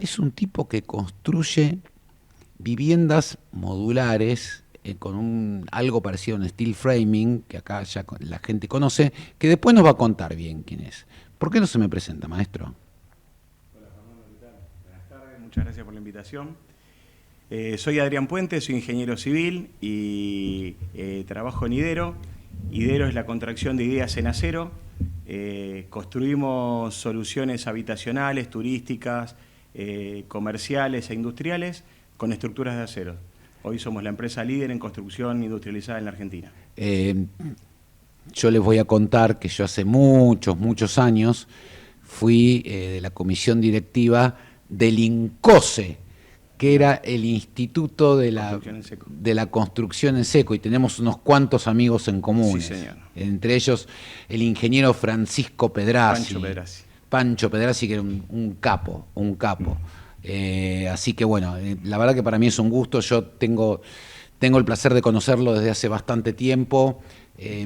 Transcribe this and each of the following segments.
es un tipo que construye viviendas modulares con algo parecido a un steel framing, que acá ya la gente conoce, que después nos va a contar bien quién es. ¿Por qué no se me presenta, maestro? Hola Fernando, ¿qué tal? Buenas tardes, muchas gracias por la invitación. Soy Adrián Puente, soy ingeniero civil y trabajo en Idero. Idero es la contracción de Ideas en Acero. Construimos soluciones habitacionales, turísticas, comerciales e industriales con estructuras de acero. Hoy somos la empresa líder en construcción industrializada en la Argentina. Yo les voy a contar que yo hace muchos años fui de la comisión directiva del INCOSE, que era el Instituto de la Construcción en Seco, y tenemos unos cuantos amigos en comunes. Sí, señor. Entre ellos el ingeniero Francisco Pedrassi. Pancho Pedrassi. Pancho Pedrassi, que era un capo. Así que bueno, la verdad que para mí es un gusto. Yo tengo el placer de conocerlo desde hace bastante tiempo.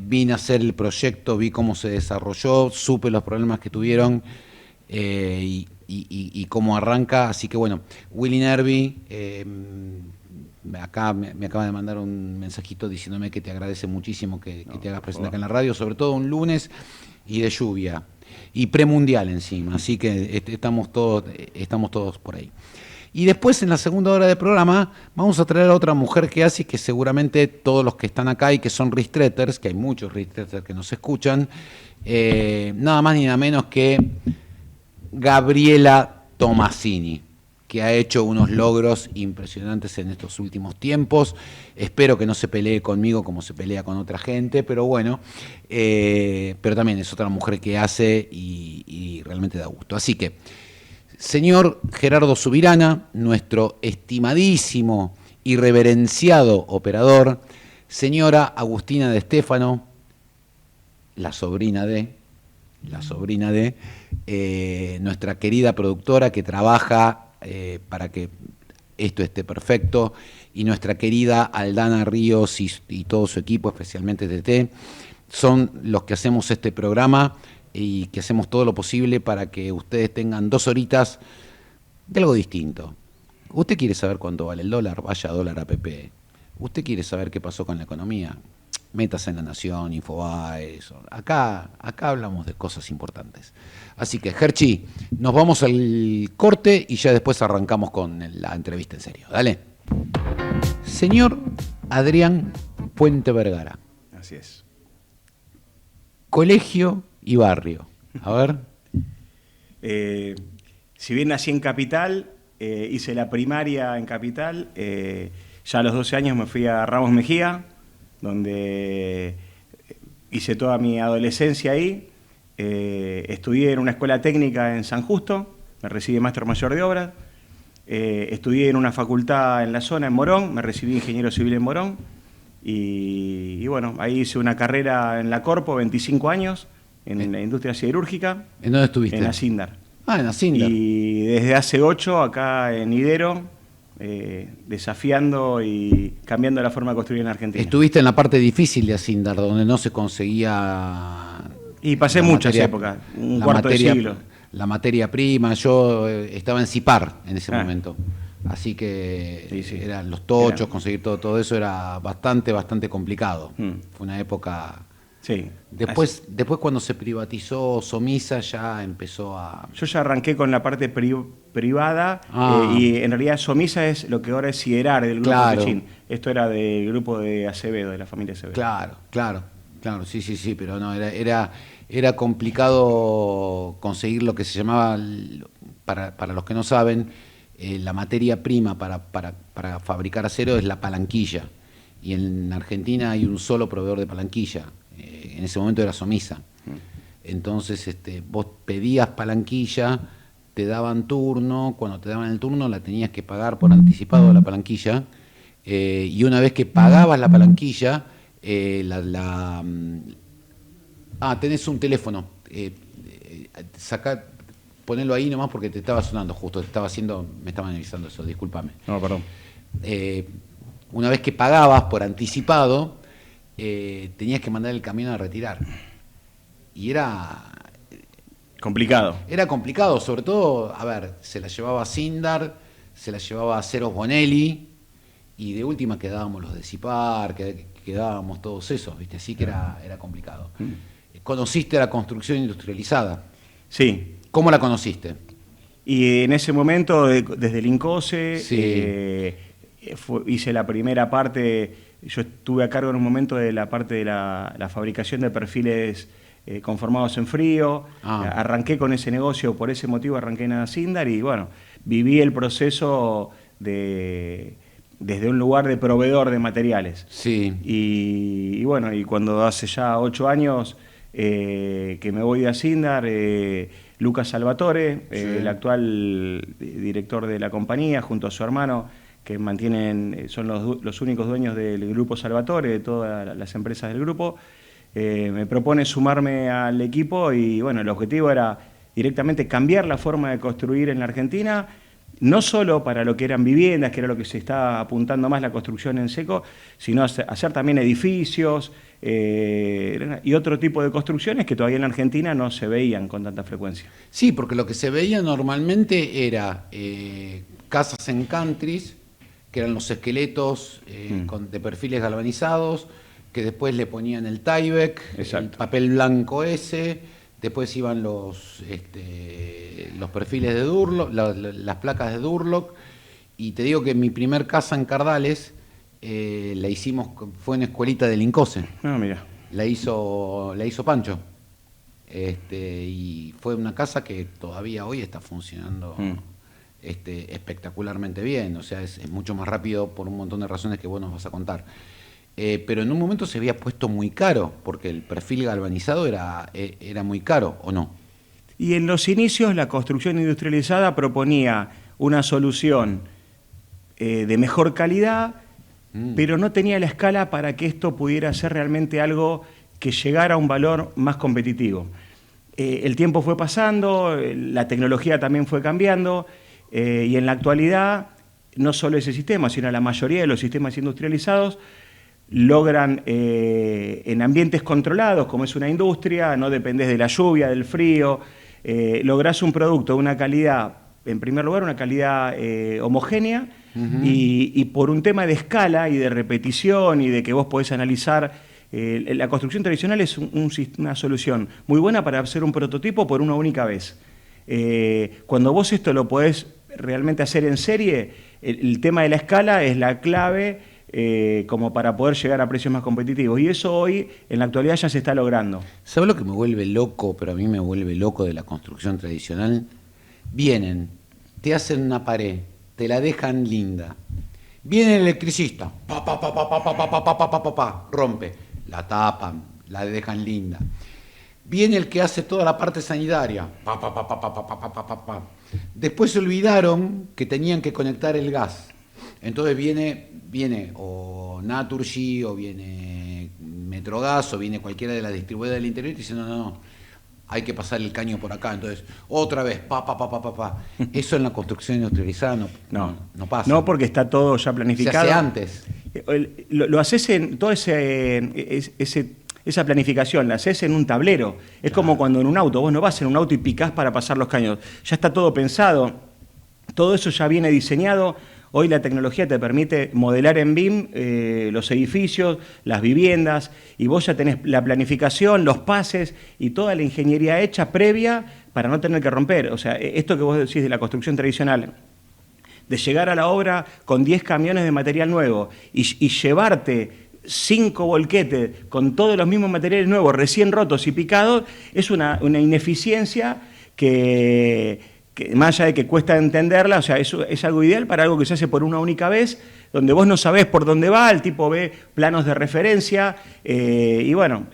Vine a hacer el proyecto, vi cómo se desarrolló, supe los problemas que tuvieron y cómo arranca. Así que bueno, Willy Nervi acá me acaba de mandar un mensajito diciéndome que te agradece muchísimo que te hagas presente acá en la radio, sobre todo un lunes y de lluvia y premundial encima, así que estamos todos por ahí. Y después, en la segunda hora del programa, vamos a traer a otra mujer que hace, que seguramente todos los que están acá y que son ristretters, que hay muchos ristretters que nos escuchan, nada más ni nada menos que Gabriela Tomasini, que ha hecho unos logros impresionantes en estos últimos tiempos. Espero que no se pelee conmigo como se pelea con otra gente, pero bueno, pero también es otra mujer que hace y realmente da gusto. Así que, señor Gerardo Subirana, nuestro estimadísimo y reverenciado operador, señora Agustina de Stefano, la sobrina de nuestra querida productora que trabaja para que esto esté perfecto, y nuestra querida Aldana Ríos y todo su equipo, especialmente TT, son los que hacemos este programa y que hacemos todo lo posible para que ustedes tengan 2 horitas de algo distinto. ¿Usted quiere saber cuánto vale el dólar? Vaya a Dólar App. ¿Usted quiere saber qué pasó con la economía? Métase en La Nación, Infobae, eso. Acá hablamos de cosas importantes. Así que, Gerchi, nos vamos al corte y ya después arrancamos con la entrevista en serio. Dale. Señor Adrián Puente Vergara. Así es. Colegio y barrio. A ver. Si bien nací en Capital, hice la primaria en Capital, ya a los 12 años me fui a Ramos Mejía, donde hice toda mi adolescencia ahí. Estudié en una escuela técnica en San Justo, me recibí maestro mayor de obras. Estudié en una facultad en la zona, en Morón, me recibí ingeniero civil en Morón. Y bueno, ahí hice una carrera en la Corpo, 25 años, en la industria siderúrgica. ¿En dónde estuviste? En Asindar. En Asindar. Y desde hace 8 acá en Idero, desafiando y cambiando la forma de construir en Argentina. Estuviste en la parte difícil de Asindar, donde no se conseguía... Y pasé muchas épocas, un cuarto de siglo. La materia prima, yo estaba en CIPAR en ese momento. Así que sí. Eran los tochos, conseguir todo eso era bastante complicado. Fue una época... Sí. Después cuando se privatizó Somisa ya empezó a... Yo ya arranqué con la parte privada y en realidad Somisa es lo que ahora es Siderar del grupo Techín. Esto era del grupo de Acevedo, de la familia Acevedo. Claro, sí, pero no, era complicado conseguir lo que se llamaba, para los que no saben, la materia prima para fabricar acero es la palanquilla. Y en Argentina hay un solo proveedor de palanquilla. En ese momento era Somisa. Entonces vos pedías palanquilla, te daban turno, cuando te daban el turno la tenías que pagar por anticipado de la palanquilla, y una vez que pagabas la palanquilla, tenés un teléfono, ponelo ahí nomás porque te estaba sonando justo, me estaban avisando eso, discúlpame. No, perdón. Una vez que pagabas por anticipado, tenías que mandar el camión a retirar. Y era Complicado. Era complicado, sobre todo, a ver, se la llevaba Sindar, se la llevaba Ceros Bonelli, y de última quedábamos los de Cipar, quedábamos todos esos, ¿viste? Así que era complicado. ¿Conociste la construcción industrializada? Sí. ¿Cómo la conociste? Y en ese momento, desde el INCOSE, Sí. hice la primera parte, yo estuve a cargo en un momento de la parte de la fabricación de perfiles conformados en frío. Arranqué con ese negocio, por ese motivo arranqué en Sindar y bueno, viví el proceso desde un lugar de proveedor de materiales. Sí. Y bueno, y cuando hace ya 8 años que me voy de Sindar, Lucas Salvatore, Sí. El actual director de la compañía, junto a su hermano, que son los únicos dueños del grupo Salvatore, de todas las empresas del grupo, me propone sumarme al equipo y bueno, el objetivo era directamente cambiar la forma de construir en la Argentina, no solo para lo que eran viviendas, que era lo que se estaba apuntando más la construcción en seco, sino hacer también edificios y otro tipo de construcciones que todavía en la Argentina no se veían con tanta frecuencia. Sí, porque lo que se veía normalmente era casas en countries, que eran los esqueletos de perfiles galvanizados, que después le ponían el Tyvek, el papel blanco ese, después iban los perfiles de Durlock, las placas de Durlock, y te digo que mi primer casa en Cardales la hicimos, fue en escuelita del INCOSE. Ah, mira. La hizo Pancho. Y fue una casa que todavía hoy está funcionando espectacularmente bien, o sea, es mucho más rápido por un montón de razones que vos nos vas a contar. Pero en un momento se había puesto muy caro, porque el perfil galvanizado era muy caro, ¿o no? Y en los inicios la construcción industrializada proponía una solución de mejor calidad, pero no tenía la escala para que esto pudiera ser realmente algo que llegara a un valor más competitivo. El tiempo fue pasando, la tecnología también fue cambiando, y en la actualidad no solo ese sistema, sino la mayoría de los sistemas industrializados logran en ambientes controlados, como es una industria, no dependés de la lluvia, del frío, lográs un producto de una calidad, en primer lugar, una calidad homogénea, y por un tema de escala y de repetición y de que vos podés analizar, la construcción tradicional es una solución muy buena para hacer un prototipo por una única vez. Cuando vos esto lo podés realmente hacer en serie, el tema de la escala es la clave como para poder llegar a precios más competitivos. Y eso hoy, en la actualidad, ya se está logrando. ¿Sabes lo que me vuelve loco, pero a mí me vuelve loco de la construcción tradicional? Vienen, te hacen una pared, te la dejan linda. Viene el electricista, rompe, la tapan, la dejan linda. Viene el que hace toda la parte sanitaria, Después se olvidaron que tenían que conectar el gas. Entonces viene o Naturgy, o viene Metrogas, o viene cualquiera de las distribuidoras del interior y dice, no, hay que pasar el caño por acá. Entonces, otra vez, Eso en la construcción industrializada no pasa. No, porque está todo ya planificado. Se hace antes. Lo haces en toda esa planificación, la haces en un tablero. Es como cuando en un auto, vos no vas en un auto y picás para pasar los caños. Ya está todo pensado, todo eso ya viene diseñado. Hoy la tecnología te permite modelar en BIM los edificios, las viviendas, y vos ya tenés la planificación, los pases y toda la ingeniería hecha previa para no tener que romper. O sea, esto que vos decís de la construcción tradicional, de llegar a la obra con 10 camiones de material nuevo y llevarte 5 volquetes con todos los mismos materiales nuevos, recién rotos y picados, es una ineficiencia que más allá de que cuesta entenderla, o sea, eso es algo ideal para algo que se hace por una única vez, donde vos no sabés por dónde va, el tipo ve planos de referencia, y bueno,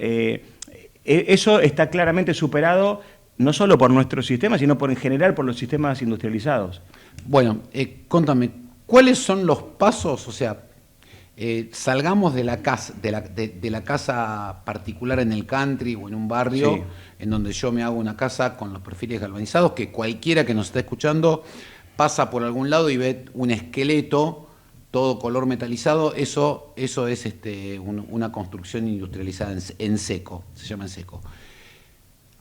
eso está claramente superado no solo por nuestro sistema, sino en general por los sistemas industrializados. Bueno, contame, ¿cuáles son los pasos? O sea, salgamos de la casa particular en el country o en un barrio, sí, en donde yo me hago una casa con los perfiles galvanizados, que cualquiera que nos está escuchando pasa por algún lado y ve un esqueleto todo color metalizado. Eso es una construcción industrializada en seco, se llama en seco.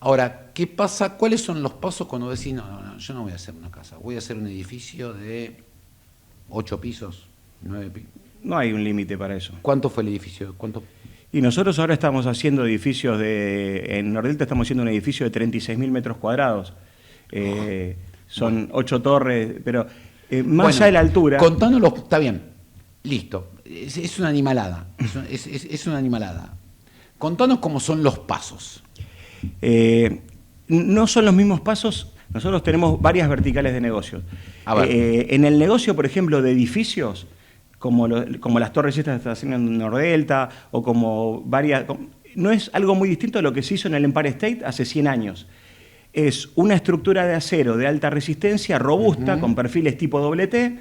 Ahora, ¿qué pasa? ¿Cuáles son los pasos cuando decís, no, yo no voy a hacer una casa, voy a hacer un edificio de 8 pisos, 9 pisos? No hay un límite para eso. ¿Cuánto fue el edificio? ¿Cuánto? Y nosotros ahora estamos haciendo edificios en Nordelta estamos haciendo un edificio de 36.000 metros cuadrados. Son 8 torres, pero más allá de la altura... Contándolo, está bien, listo, es una animalada, es una animalada. Contanos cómo son los pasos. No son los mismos pasos, nosotros tenemos varias verticales de negocios. En el negocio, por ejemplo, de edificios, como las torres estas que está haciendo en Nordelta, o como varias... No es algo muy distinto a lo que se hizo en el Empire State hace 100 años. Es una estructura de acero de alta resistencia, robusta, con perfiles tipo doble T,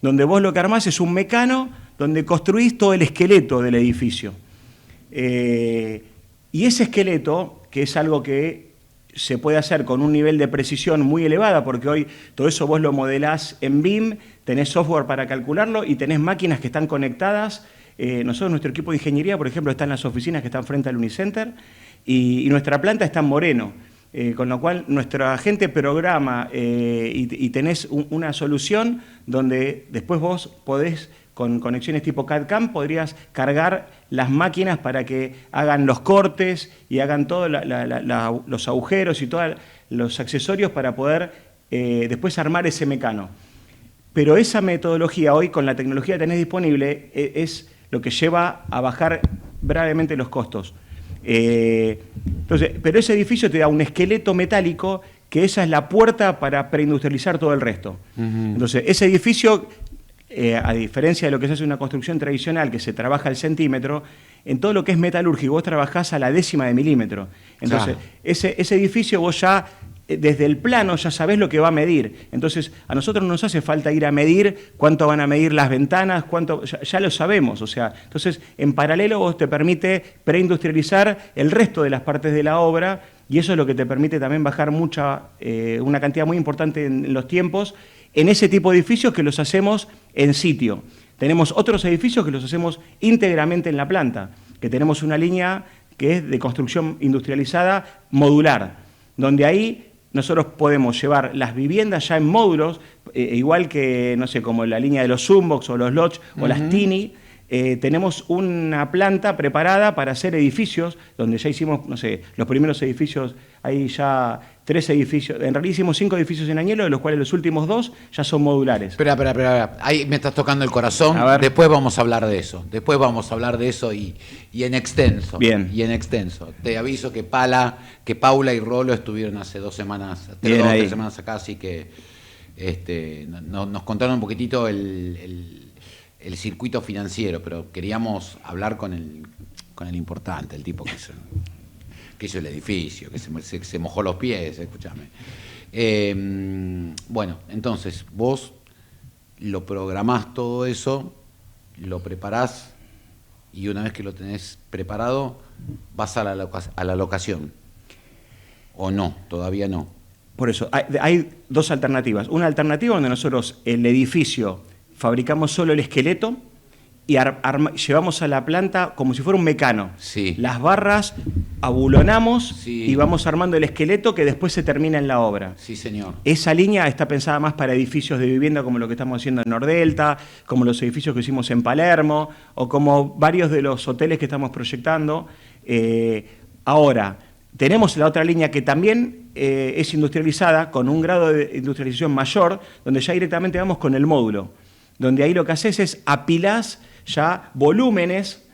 donde vos lo que armás es un mecano donde construís todo el esqueleto del edificio. Y ese esqueleto, que es algo que se puede hacer con un nivel de precisión muy elevada, porque hoy todo eso vos lo modelás en BIM, tenés software para calcularlo y tenés máquinas que están conectadas. Nosotros, nuestro equipo de ingeniería, por ejemplo, está en las oficinas que están frente al Unicenter y nuestra planta está en Moreno. Con lo cual nuestra gente programa y tenés una solución donde después vos podés, con conexiones tipo CAD-CAM, podrías cargar las máquinas para que hagan los cortes y hagan todos los agujeros y todos los accesorios para poder después armar ese mecano. Pero esa metodología hoy, con la tecnología que tenés disponible, es lo que lleva a bajar gravemente los costos. Entonces, pero ese edificio te da un esqueleto metálico que esa es la puerta para preindustrializar todo el resto. Entonces, ese edificio, a diferencia de lo que se hace en una construcción tradicional, que se trabaja al centímetro, en todo lo que es metalúrgico vos trabajás a la décima de milímetro. Entonces, ese edificio vos ya, desde el plano, ya sabés lo que va a medir. Entonces, a nosotros no nos hace falta ir a medir cuánto van a medir las ventanas, ya lo sabemos. O sea, entonces, en paralelo vos te permite preindustrializar el resto de las partes de la obra y eso es lo que te permite también bajar una cantidad muy importante en los tiempos en ese tipo de edificios que los hacemos en sitio. Tenemos otros edificios que los hacemos íntegramente en la planta, que tenemos una línea que es de construcción industrializada modular, donde ahí nosotros podemos llevar las viviendas ya en módulos, igual que, no sé, como la línea de los Zoombox o los Lodge o las Tini. Tenemos una planta preparada para hacer edificios, donde ya hicimos, no sé, los primeros edificios, hay ya 3 edificios, en realidad hicimos 5 edificios en Añelo, de los cuales los últimos 2 ya son modulares. Espera, ahí me estás tocando el corazón, después vamos a hablar de eso, y en extenso. Bien. Y en extenso. Te aviso que Paula y Rolo estuvieron hace 2 semanas, 3 semanas acá, así que nos contaron un poquitito el circuito financiero, pero queríamos hablar con el importante, el tipo que hizo el edificio, que se mojó los pies, escúchame. Bueno, entonces, vos lo programás todo eso, lo preparás y una vez que lo tenés preparado, vas a la locación. ¿O no? Todavía no. Por eso, hay 2 alternativas. Una alternativa donde nosotros el edificio fabricamos solo el esqueleto y llevamos a la planta como si fuera un mecano. Sí. Las barras abulonamos y vamos armando el esqueleto que después se termina en la obra. Sí, señor. Esa línea está pensada más para edificios de vivienda como lo que estamos haciendo en Nordelta, como los edificios que hicimos en Palermo o como varios de los hoteles que estamos proyectando. Ahora, tenemos la otra línea que también es industrializada con un grado de industrialización mayor, donde ya directamente vamos con el módulo, donde ahí lo que haces es apilás ya volúmenes,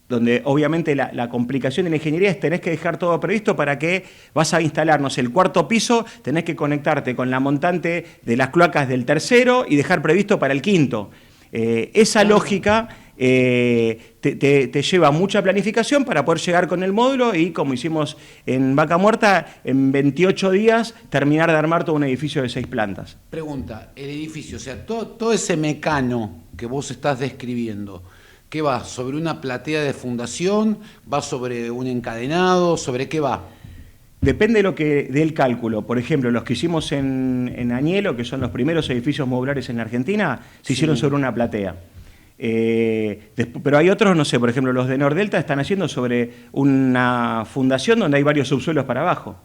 donde obviamente la complicación de la ingeniería es tenés que dejar todo previsto para que vas a instalarnos el 4.º piso, tenés que conectarte con la montante de las cloacas del 3.º y dejar previsto para el 5.º. Esa lógica te lleva mucha planificación para poder llegar con el módulo y, como hicimos en Vaca Muerta, en 28 días terminar de armar todo un edificio de 6 plantas. Pregunta, el edificio, o sea, todo ese mecano que vos estás describiendo, ¿qué va? ¿Sobre una platea de fundación? ¿Va sobre un encadenado? ¿Sobre qué va? Depende del cálculo. Por ejemplo, los que hicimos en Añelo, que son los primeros edificios modulares en la Argentina, se hicieron sobre una platea. Pero hay otros, no sé, por ejemplo, los de Nordelta están haciendo sobre una fundación donde hay varios subsuelos para abajo.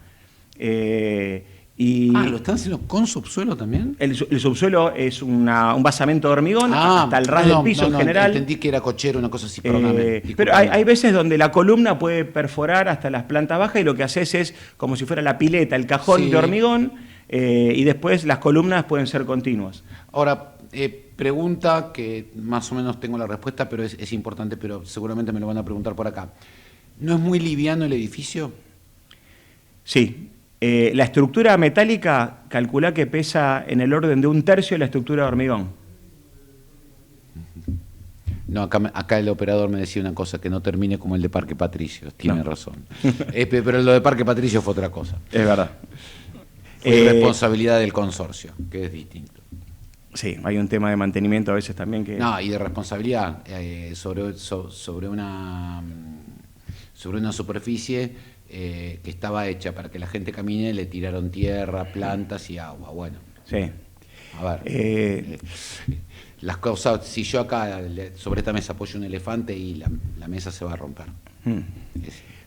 ¿Lo están haciendo con subsuelo también? El subsuelo es un basamento de hormigón hasta el ras del piso en general. Entendí que era cochero, una cosa así, perdóname. Pero hay veces donde la columna puede perforar hasta las plantas bajas y lo que haces es como si fuera la pileta, el cajón de hormigón, y después las columnas pueden ser continuas. Ahora, pregunta que más o menos tengo la respuesta, pero es importante, pero seguramente me lo van a preguntar por acá. ¿No es muy liviano el edificio? Sí. La estructura metálica, calculá que pesa en el orden de 1/3 de la estructura de hormigón. No, acá el operador me decía una cosa, que no termine como el de Parque Patricios. Tiene razón. Pero lo de Parque Patricios fue otra cosa. Es verdad. Fue responsabilidad del consorcio, que es distinto. Sí, hay un tema de mantenimiento a veces también que... No, y de responsabilidad sobre una superficie que estaba hecha para que la gente camine, le tiraron tierra, plantas y agua. Bueno. Sí. A ver. Las cosas, si yo acá sobre esta mesa apoyo un elefante y la mesa se va a romper.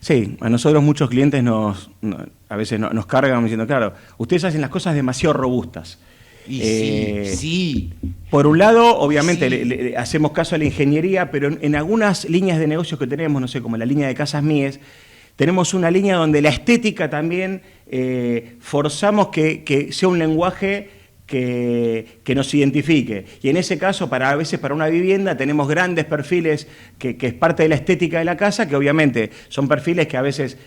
Sí, a nosotros muchos clientes a veces nos cargan diciendo, claro, ustedes hacen las cosas demasiado robustas. Y sí. Por un lado, obviamente, le hacemos caso a la ingeniería, pero en algunas líneas de negocios que tenemos, no sé, como la línea de Casas Mies, tenemos una línea donde la estética también forzamos que sea un lenguaje que nos identifique. Y en ese caso, a veces para una vivienda tenemos grandes perfiles que es parte de la estética de la casa, que obviamente son perfiles que a veces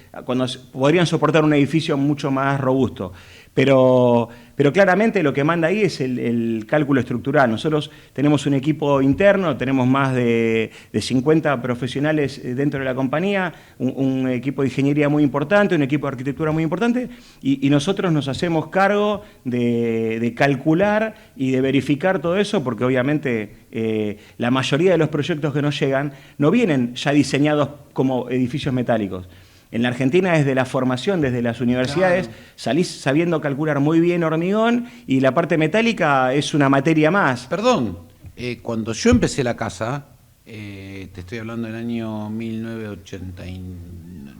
podrían soportar un edificio mucho más robusto. Pero claramente lo que manda ahí es el cálculo estructural. Nosotros tenemos un equipo interno, tenemos más de 50 profesionales dentro de la compañía, un equipo de ingeniería muy importante, un equipo de arquitectura muy importante, y nosotros nos hacemos cargo de calcular y de verificar todo eso, porque obviamente la mayoría de los proyectos que nos llegan no vienen ya diseñados como edificios metálicos. En la Argentina, desde la formación, desde las universidades, salís sabiendo calcular muy bien hormigón y la parte metálica es una materia más. Perdón, cuando yo empecé la casa, te estoy hablando del año 1980,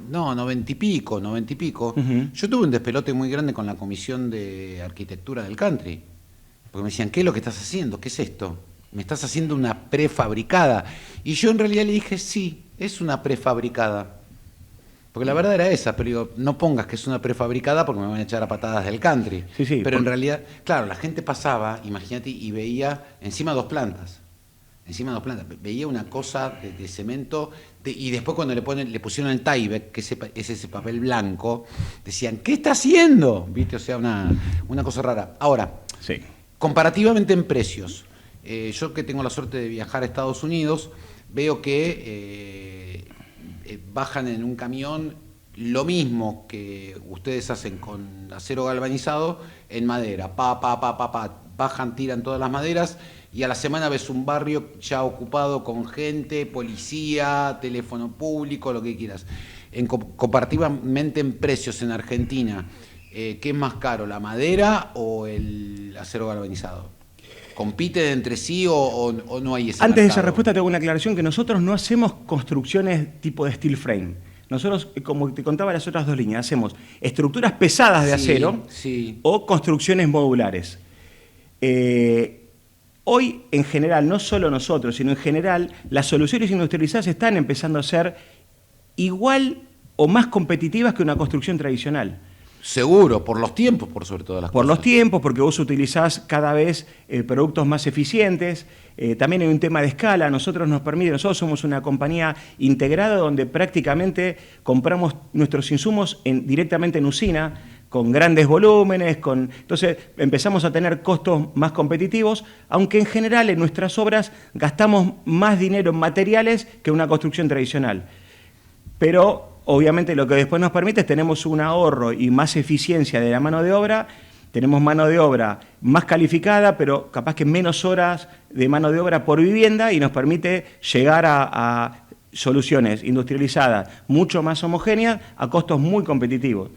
90 y pico, yo tuve un despelote muy grande con la comisión de arquitectura del country, porque me decían, ¿qué es lo que estás haciendo? ¿Qué es esto? Me estás haciendo una prefabricada. Y yo en realidad le dije, sí, es una prefabricada. Porque la verdad era esa, pero digo, no pongas que es una prefabricada porque me van a echar a patadas del country. Sí, pero en realidad, claro, la gente pasaba, imagínate, y veía encima dos plantas. Veía una cosa de cemento, y después cuando le pusieron el Tyvek, que es ese papel blanco, decían, ¿qué está haciendo? ¿Viste? O sea, una cosa rara. Ahora, comparativamente en precios, yo que tengo la suerte de viajar a Estados Unidos, veo que bajan en un camión lo mismo que ustedes hacen con acero galvanizado en madera. Bajan, tiran todas las maderas y a la semana ves un barrio ya ocupado con gente, policía, teléfono público, lo que quieras. Comparativamente en precios en Argentina, ¿qué es más caro, la madera o el acero galvanizado? ¿Compiten entre sí o no hay ese Antes de mercado? esa respuesta tengo una aclaración, que nosotros no hacemos construcciones tipo de steel frame. Nosotros, como te contaba las otras dos líneas, hacemos estructuras pesadas de acero o construcciones modulares. Hoy, en general, no solo nosotros, sino en general, las soluciones industrializadas están empezando a ser igual o más competitivas que una construcción tradicional. Seguro, por los tiempos, por sobre todas las cosas. Por los tiempos, porque vos utilizás cada vez productos más eficientes. También hay un tema de escala. Nosotros somos una compañía integrada donde prácticamente compramos nuestros insumos directamente en usina, con grandes volúmenes. Entonces empezamos a tener costos más competitivos, aunque en general en nuestras obras gastamos más dinero en materiales que una construcción tradicional. Pero obviamente lo que después nos permite es tenemos un ahorro y más eficiencia de la mano de obra, tenemos mano de obra más calificada, pero capaz que menos horas de mano de obra por vivienda y nos permite llegar a soluciones industrializadas mucho más homogéneas a costos muy competitivos.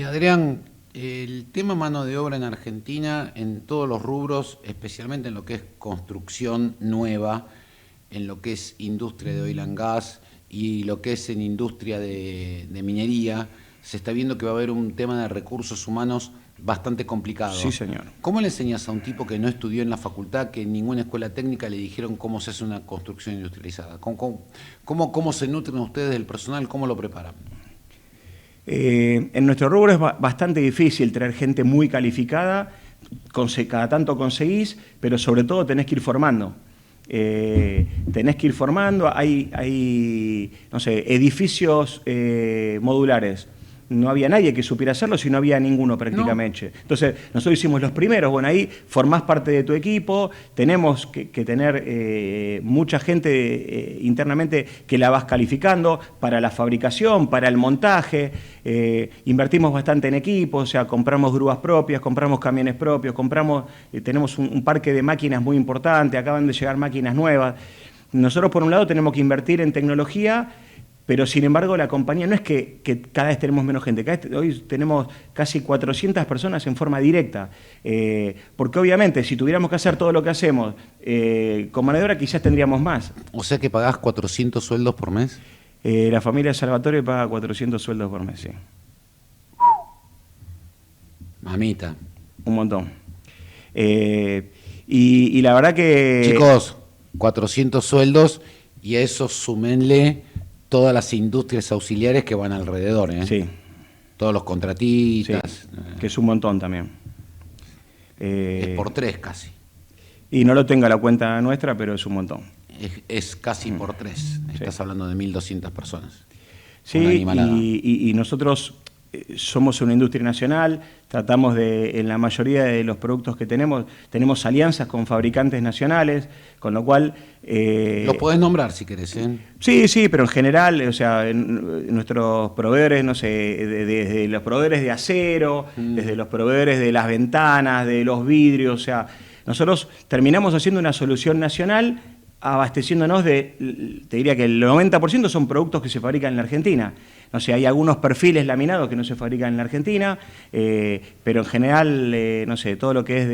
Adrián, el tema mano de obra en Argentina, en todos los rubros, especialmente en lo que es construcción nueva, en lo que es industria de oil and gas, y lo que es en industria de minería, se está viendo que va a haber un tema de recursos humanos bastante complicado. Sí, señor. ¿Cómo le enseñas a un tipo que no estudió en la facultad, que en ninguna escuela técnica le dijeron cómo se hace una construcción industrializada? ¿Cómo se nutren ustedes del personal? ¿Cómo lo preparan? En nuestro rubro es bastante difícil traer gente muy calificada, cada tanto conseguís, pero sobre todo tenés que ir formando. Hay no sé, edificios modulares. No había nadie que supiera hacerlo, si no había ninguno prácticamente. No. Entonces, nosotros hicimos los primeros. Bueno, ahí formás parte de tu equipo, tenemos que tener mucha gente internamente que la vas calificando para la fabricación, para el montaje. Invertimos bastante en equipo, o sea, compramos grúas propias, compramos camiones propios, tenemos un parque de máquinas muy importante, acaban de llegar máquinas nuevas. Nosotros, por un lado, tenemos que invertir en tecnología, pero sin embargo la compañía no es que cada vez tenemos menos gente, hoy tenemos casi 400 personas en forma directa, porque obviamente si tuviéramos que hacer todo lo que hacemos con mano de obra quizás tendríamos más. O sea que pagás 400 sueldos por mes. La familia Salvatore paga 400 sueldos por mes, sí. Mamita. Un montón. Y la verdad que... Chicos, 400 sueldos y a eso súmenle todas las industrias auxiliares que van alrededor, ¿eh? Sí. Todos los contratistas. Sí, que es un montón también. Es por 3 casi. Y no lo tenga la cuenta nuestra, pero es un montón. Es casi por 3. Estás hablando de 1.200 personas. Sí, y nosotros somos una industria nacional, tratamos en la mayoría de los productos que tenemos alianzas con fabricantes nacionales, con lo cual... Los podés nombrar si querés, ¿eh? Sí, pero en general, o sea, nuestros proveedores, no sé, desde los proveedores de acero, desde los proveedores de las ventanas, de los vidrios, o sea, nosotros terminamos haciendo una solución nacional abasteciéndonos te diría que el 90% son productos que se fabrican en la Argentina. No sé, hay algunos perfiles laminados que no se fabrican en la Argentina, pero en general, no sé, todo lo que es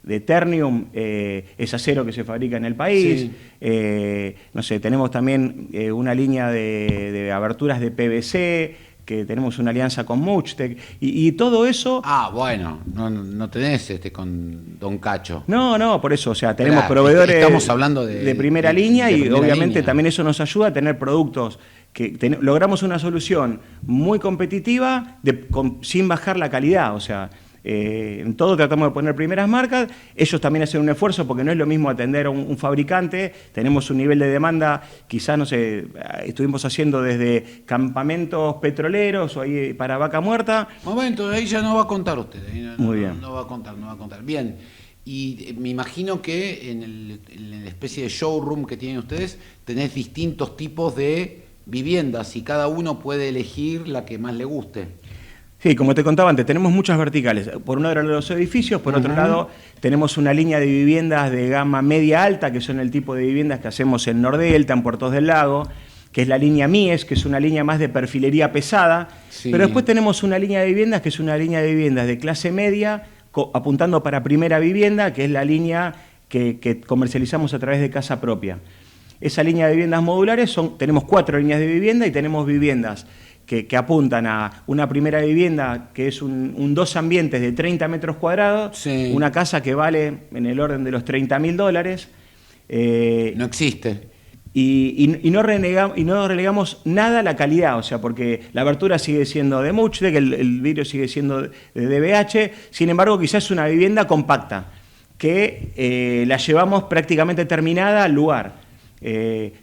de Ternium es acero que se fabrica en el país. Sí. No sé, tenemos también una línea de aberturas de PVC, que tenemos una alianza con Muchtec, y todo eso... Ah, bueno, no tenés con Don Cacho. No, por eso, o sea, tenemos proveedores... Estamos hablando de primera línea y obviamente también eso nos ayuda a tener productos que logramos una solución muy competitiva sin bajar la calidad, o sea... en todo tratamos de poner primeras marcas, ellos también hacen un esfuerzo porque no es lo mismo atender a un fabricante, tenemos un nivel de demanda, quizás, no sé, estuvimos haciendo desde campamentos petroleros o ahí para Vaca Muerta. Momento, ahí ya no va a contar usted. Muy bien. No va a contar. Bien, y me imagino que en la especie de showroom que tienen ustedes tenés distintos tipos de viviendas y cada uno puede elegir la que más le guste. Sí, como te contaba antes, tenemos muchas verticales. Por un lado los edificios, por otro lado tenemos una línea de viviendas de gama media-alta, que son el tipo de viviendas que hacemos en Nordelta, en Puertos del Lago, que es la línea Mies, que es una línea más de perfilería pesada. Sí. Pero después tenemos una línea de viviendas que es una línea de viviendas de clase media, apuntando para primera vivienda, que es la línea que comercializamos a través de casa propia. Esa línea de viviendas modulares tenemos 4 líneas de vivienda y tenemos viviendas que apuntan a una primera vivienda que es un 2 ambientes de 30 metros cuadrados, sí. Una casa que vale en el orden de los $30.000. No existe. Y no relegamos nada a la calidad, o sea, porque la abertura sigue siendo de Muchtec, el vidrio sigue siendo de DBH, sin embargo quizás es una vivienda compacta, que la llevamos prácticamente terminada al lugar.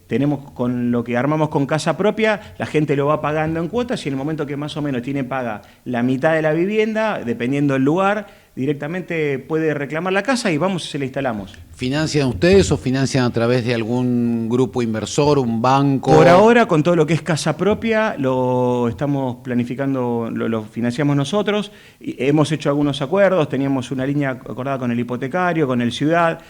Tenemos con lo que armamos con casa propia, la gente lo va pagando en cuotas y en el momento que más o menos tiene paga la mitad de la vivienda, dependiendo del lugar, directamente puede reclamar la casa y vamos y se la instalamos. ¿Financian ustedes o financian a través de algún grupo inversor, un banco? Por ahora, con todo lo que es casa propia, lo estamos planificando, lo financiamos nosotros. Hemos hecho algunos acuerdos, teníamos una línea acordada con el hipotecario, con el Ciudad.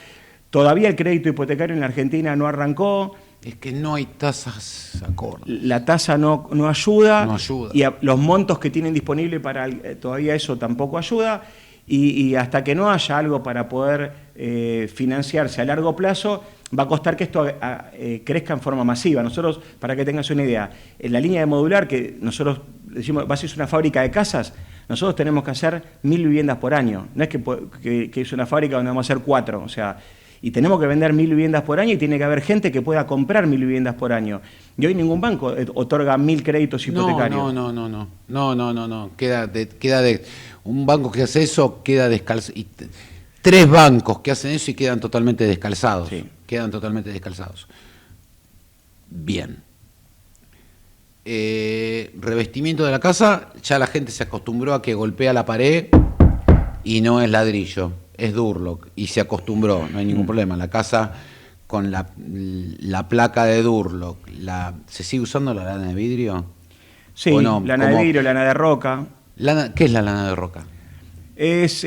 Todavía el crédito hipotecario en la Argentina no arrancó. Es que no hay tasas acordes. La tasa no ayuda. No ayuda. Y los montos que tienen disponibles todavía eso tampoco ayuda. Y hasta que no haya algo para poder financiarse a largo plazo, va a costar que esto crezca en forma masiva. Nosotros, para que tengas una idea, en la línea de modular, que nosotros decimos, vas a ser una fábrica de casas, nosotros tenemos que hacer 1000 viviendas por año. No es que es una fábrica donde vamos a hacer 4, o sea, y tenemos que vender 1000 viviendas por año y tiene que haber gente que pueda comprar 1000 viviendas por año. Y hoy ningún banco otorga 1000 créditos hipotecarios. No. Un banco que hace eso queda descalzado. 3 bancos que hacen eso y quedan totalmente descalzados. Sí. Quedan totalmente descalzados. Bien. Revestimiento de la casa, ya la gente se acostumbró a que golpea la pared y no es ladrillo, es Durlock, y se acostumbró, no hay ningún problema. La casa con la placa de Durlock, ¿se sigue usando la lana de vidrio? Sí, no? Lana de vidrio, lana de roca. ¿Qué es la lana de roca? Es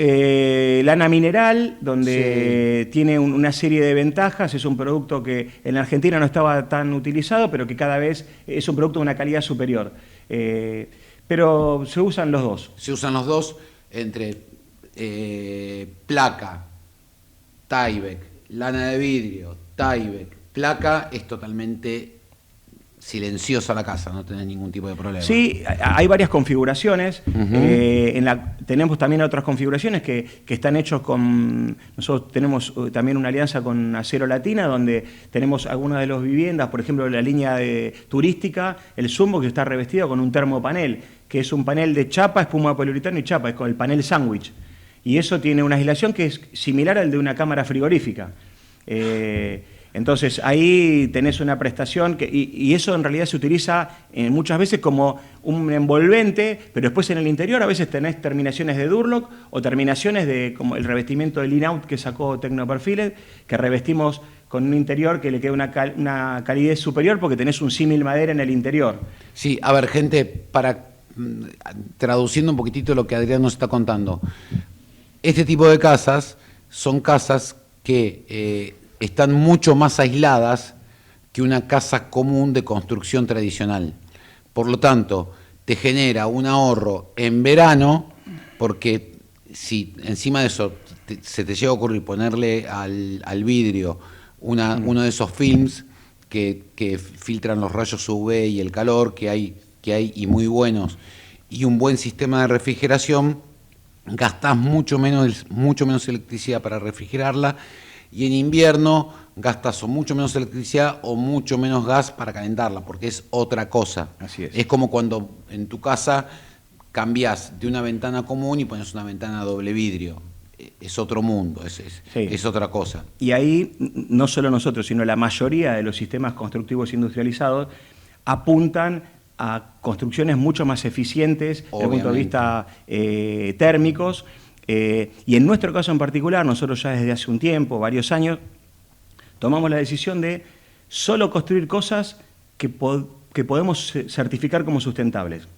lana mineral, donde tiene una serie de ventajas. Es un producto que en la Argentina no estaba tan utilizado, pero que cada vez es un producto de una calidad superior. Pero se usan los dos. Se usan los dos entre placa, Tyvek, lana de vidrio, Tyvek, placa, es totalmente silenciosa la casa, no tenés ningún tipo de problema. Sí, hay varias configuraciones. Tenemos también otras configuraciones que están hechos con... Nosotros tenemos también una alianza con Acero Latina, donde tenemos algunas de las viviendas, por ejemplo, la línea turística, el Zumbo, que está revestido con un termopanel, que es un panel de chapa, espuma poliuretano y chapa, es con el panel sándwich. Y eso tiene una aislación que es similar al de una cámara frigorífica. Entonces ahí tenés una prestación y eso en realidad se utiliza muchas veces como un envolvente, pero después en el interior a veces tenés terminaciones de Durlock o terminaciones de como el revestimiento de Lean Out que sacó Tecnoperfiles, que revestimos con un interior que le queda una calidez superior porque tenés un símil madera en el interior. Sí, a ver, gente, traduciendo un poquitito lo que Adrián nos está contando, este tipo de casas son casas que están mucho más aisladas que una casa común de construcción tradicional. Por lo tanto, te genera un ahorro en verano, porque si encima de eso se te llega a ocurrir ponerle al vidrio uno de esos films que filtran los rayos UV y el calor que hay y muy buenos, y un buen sistema de refrigeración, gastás mucho menos electricidad para refrigerarla, y en invierno gastas o mucho menos electricidad o mucho menos gas para calentarla, porque es otra cosa. Así es. Es como cuando en tu casa cambiás de una ventana común y pones una ventana doble vidrio. Es otro mundo, es otra cosa. Y ahí, no solo nosotros, sino la mayoría de los sistemas constructivos industrializados apuntan a construcciones mucho más eficientes desde el punto de vista térmicos. Y en nuestro caso en particular, nosotros ya desde hace un tiempo, varios años, tomamos la decisión de solo construir cosas que podemos certificar como sustentables.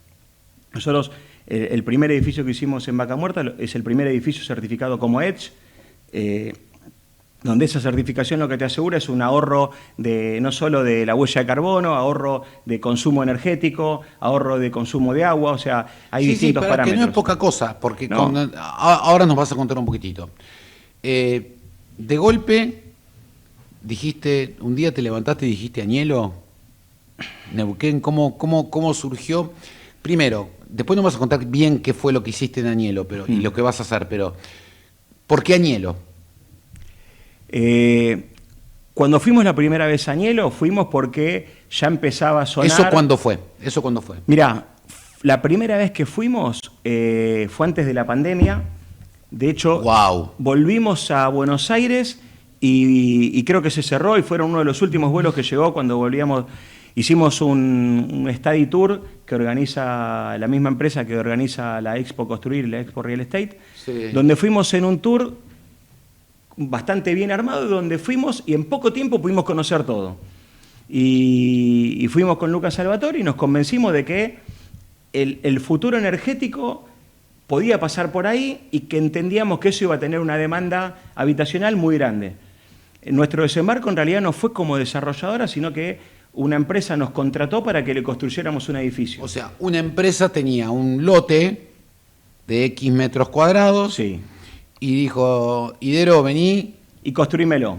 Nosotros, el primer edificio que hicimos en Vaca Muerta es el primer edificio certificado como EDGE, donde esa certificación lo que te asegura es un ahorro no solo de la huella de carbono, ahorro de consumo energético, ahorro de consumo de agua, o sea, hay distintos parámetros. Que no es poca cosa, porque ahora nos vas a contar un poquitito. De golpe, dijiste, un día te levantaste y dijiste, Añelo, Neuquén, ¿cómo surgió? Primero, después nos vas a contar bien qué fue lo que hiciste en Añelo y lo que vas a hacer, pero ¿por qué Añelo? Cuando fuimos la primera vez a Añelo, fuimos porque ya empezaba a sonar... ¿Eso cuándo fue? Mirá, la primera vez que fuimos fue antes de la pandemia. De hecho, volvimos a Buenos Aires y creo que se cerró y fueron uno de los últimos vuelos que llegó cuando volvíamos. Hicimos un study tour que organiza la misma empresa que organiza la Expo Construir y la Expo Real Estate, donde fuimos en un tour bastante bien armado, donde fuimos y en poco tiempo pudimos conocer todo. Y fuimos con Lucas Salvatore y nos convencimos de que el futuro energético podía pasar por ahí y que entendíamos que eso iba a tener una demanda habitacional muy grande. Nuestro desembarco en realidad no fue como desarrolladora, sino que una empresa nos contrató para que le construyéramos un edificio. O sea, una empresa tenía un lote de X metros cuadrados. Sí. Y dijo, Idero, vení. Y construímelo.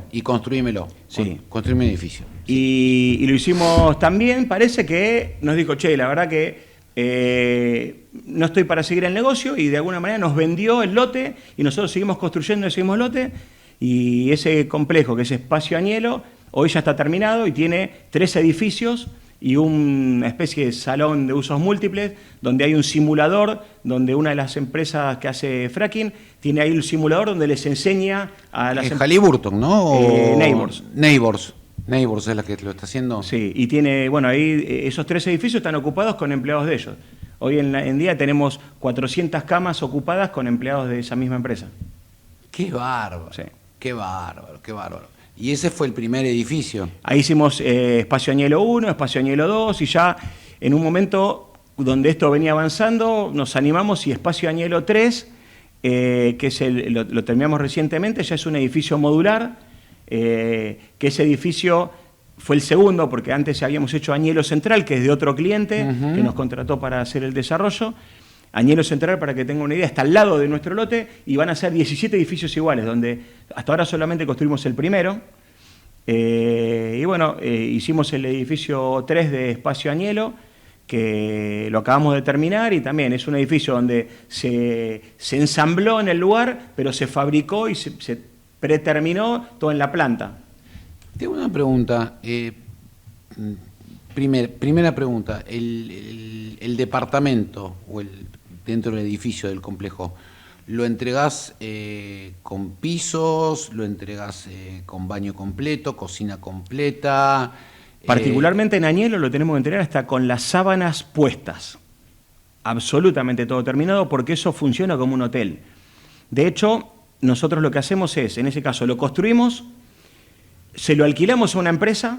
Sí. Construíme un edificio. Y lo hicimos también. Parece que nos dijo, che, la verdad que no estoy para seguir el negocio, y de alguna manera nos vendió el lote y nosotros seguimos construyendo ese mismo lote, y ese complejo, que es Espacio Añelo, hoy ya está terminado y tiene 3 edificios y una especie de salón de usos múltiples, donde hay un simulador, donde una de las empresas que hace fracking tiene ahí un simulador donde les enseña a las Halliburton, ¿no? Neighbors. Neighbors es la que lo está haciendo. Sí, y tiene, bueno, ahí esos 3 edificios están ocupados con empleados de ellos. Hoy en día tenemos 400 camas ocupadas con empleados de esa misma empresa. ¡Qué bárbaro! Sí. ¡Qué bárbaro, qué bárbaro! Y ese fue el primer edificio. Ahí hicimos Espacio Añelo 1, Espacio Añelo 2, y ya en un momento donde esto venía avanzando, nos animamos, y Espacio Añelo 3, que es lo terminamos recientemente, ya es un edificio modular, que ese edificio fue el segundo, porque antes habíamos hecho Añelo Central, que es de otro cliente, que nos contrató para hacer el desarrollo. Añelo Central, para que tengan una idea, está al lado de nuestro lote, y van a ser 17 edificios iguales, donde hasta ahora solamente construimos el primero. Y bueno, hicimos el edificio 3 de Espacio Añelo, que lo acabamos de terminar, y también es un edificio donde se ensambló en el lugar, pero se fabricó y se preterminó todo en la planta. Tengo una pregunta. Primera pregunta. El departamento o dentro del edificio del complejo, ¿lo entregás con pisos? ¿Lo entregás con baño completo, cocina completa? Particularmente en Añelo lo tenemos que entregar hasta con las sábanas puestas. Absolutamente todo terminado, porque eso funciona como un hotel. De hecho, nosotros lo que hacemos es, en ese caso, lo construimos, se lo alquilamos a una empresa.